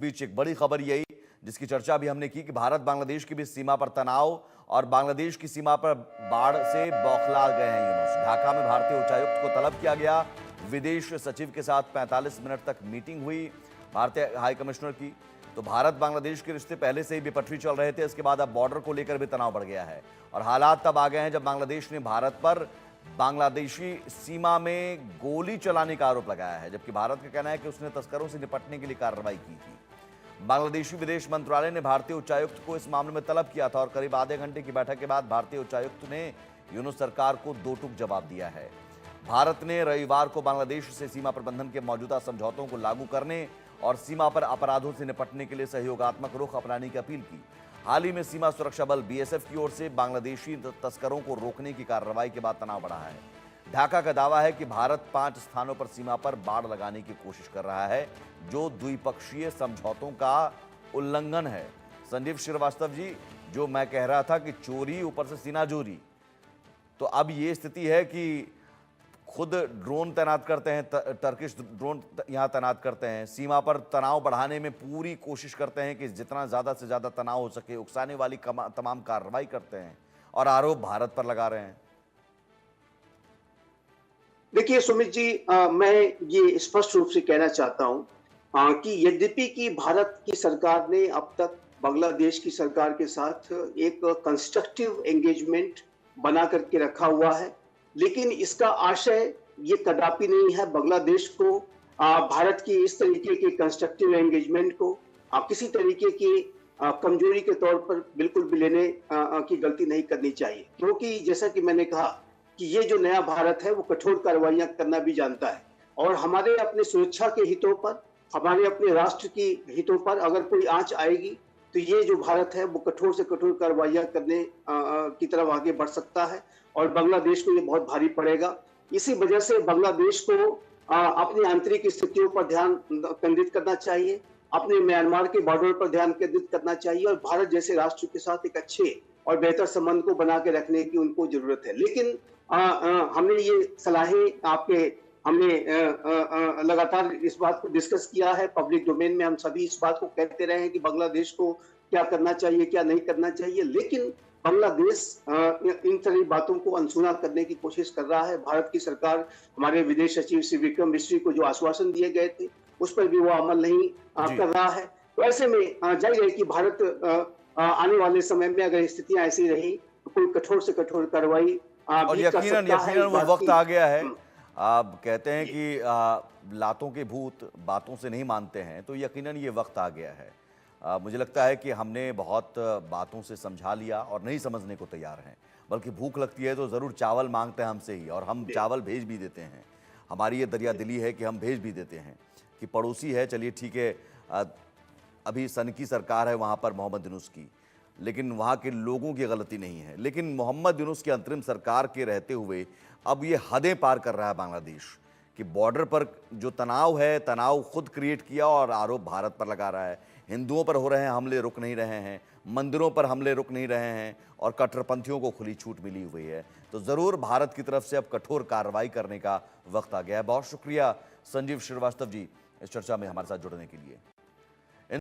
बीच एक बड़ी खबर यही जिसकी चर्चा भी हमने की कि भारत बांग्लादेश की भी सीमा पर तनाव और बांग्लादेश की सीमा पर बाढ़ से बौखला गए हैं यूनुस। ढाका में भारतीय उच्चायुक्त को तलब किया गया। विदेश सचिव के साथ 45 मिनट तक मीटिंग हुई भारतीय हाई कमिश्नर की। तो भारत बांग्लादेश के रिश्ते पहले से ही बेपटरी चल रहे थे, इसके बाद अब बॉर्डर को लेकर भी तनाव बढ़ गया है और हालात तब आ गए हैं जब बांग्लादेश ने भारत पर बांग्लादेशी सीमा में गोली चलाने का आरोप लगाया है, जबकि भारत का कहना है कि उसने तस्करों से निपटने के लिए कार्रवाई की थी। बांग्लादेशी विदेश मंत्रालय ने भारतीय उच्चायुक्त को इस मामले में तलब किया था और करीब आधे घंटे की बैठक के बाद भारतीय उच्चायुक्त ने यूनुस सरकार को दो टूक जवाब दिया है। भारत ने रविवार को बांग्लादेश से सीमा प्रबंधन के मौजूदा समझौतों को लागू करने और सीमा पर अपराधों से निपटने के लिए सहयोगात्मक रुख अपनाने की अपील की। हाल ही में सीमा सुरक्षा बल बीएसएफ की ओर से बांग्लादेशी तस्करों को रोकने की कार्रवाई के बाद तनाव बढ़ा है। ढाका का दावा है कि भारत 5 स्थानों पर सीमा पर बाड़ लगाने की कोशिश कर रहा है, जो द्विपक्षीय समझौतों का उल्लंघन है। संजीव श्रीवास्तव जी, जो मैं कह रहा था कि चोरी ऊपर से सीना जोरी, तो अब ये स्थिति है कि खुद ड्रोन तैनात करते हैं, टर्किश ड्रोन यहाँ तैनात करते हैं, सीमा पर तनाव बढ़ाने में पूरी कोशिश करते हैं कि जितना ज़्यादा से ज़्यादा तनाव हो सके, उकसाने वाली तमाम कार्रवाई करते हैं और आरोप भारत पर लगा रहे हैं। देखिए सुमित जी, मैं ये स्पष्ट रूप से कहना चाहता हूँ कि यद्यपि कि भारत की सरकार ने अब तक बांग्लादेश की सरकार के साथ एक कंस्ट्रक्टिव एंगेजमेंट बना करके रखा हुआ है, लेकिन इसका आशय ये कदापि नहीं है बांग्लादेश को भारत की इस तरीके के कंस्ट्रक्टिव एंगेजमेंट को किसी तरीके की कमजोरी के तौर पर बिल्कुल भी लेने की गलती नहीं करनी चाहिए, क्योंकि जैसा कि मैंने कहा कि ये जो नया भारत है वो कठोर कार्रवाइयां करना भी जानता है और हमारे अपने सुरक्षा के हितों पर, हमारे अपने राष्ट्र की हितों पर अगर कोई आंच आएगी तो ये जो भारत है वो कठोर से कठोर कार्रवाइयां करने की तरफ आगे बढ़ सकता है और बांग्लादेश को ये बहुत भारी पड़ेगा। इसी वजह से बांग्लादेश को अपनी आंतरिक स्थितियों पर ध्यान केंद्रित करना चाहिए, अपने म्यांमार के बॉर्डर पर ध्यान केंद्रित करना चाहिए और भारत जैसे राष्ट्र के साथ एक अच्छे और बेहतर संबंध को बना के रखने की उनको जरूरत है। लेकिन हमने ये सलाहें हमने लगातार इस बात को डिस्कस किया है पब्लिक डोमेन में, हम सभी इस बात को कहते रहे हैं कि बांग्लादेश को क्या करना चाहिए क्या नहीं करना चाहिए, लेकिन बांग्लादेश इन सारी बातों को अनसुना करने की कोशिश कर रहा है। भारत की सरकार, हमारे विदेश सचिव श्री विक्रम मिश्री को जो आश्वासन दिए गए थे उस पर भी वो अमल नहीं कर रहा है। तो ऐसे में जाहिर है कि भारत आने वाले समय में अगर स्थितियां ऐसी रही तो कोई कठोर से कठोर कार्रवाई और यकीनन वो वक्त आ गया है। आप कहते हैं कि लातों के भूत बातों से नहीं मानते हैं, तो यकीनन ये वक्त आ गया है। मुझे लगता है कि हमने बहुत बातों से समझा लिया और नहीं समझने को तैयार हैं, बल्कि भूख लगती है तो ज़रूर चावल मांगते हैं हमसे ही और हम चावल भेज भी देते हैं। हमारी ये दरिया दिली है कि हम भेज भी देते हैं कि पड़ोसी है, चलिए ठीक है, अभी सन की सरकार है वहाँ पर मोहम्मद यूनुस की, लेकिन वहाँ के लोगों की गलती नहीं है। लेकिन मोहम्मद यूनुस की अंतरिम सरकार के रहते हुए अब ये हदें पार कर रहा है बांग्लादेश कि बॉर्डर पर जो तनाव है, तनाव खुद क्रिएट किया और आरोप भारत पर लगा रहा है। हिंदुओं पर हो रहे हैं हमले रुक नहीं रहे हैं, मंदिरों पर हमले रुक नहीं रहे हैं और कट्टरपंथियों को खुली छूट मिली हुई है। तो ज़रूर भारत की तरफ से अब कठोर कार्रवाई करने का वक्त आ गया है। बहुत शुक्रिया संजीव श्रीवास्तव जी इस चर्चा में हमारे साथ जुड़ने के लिए।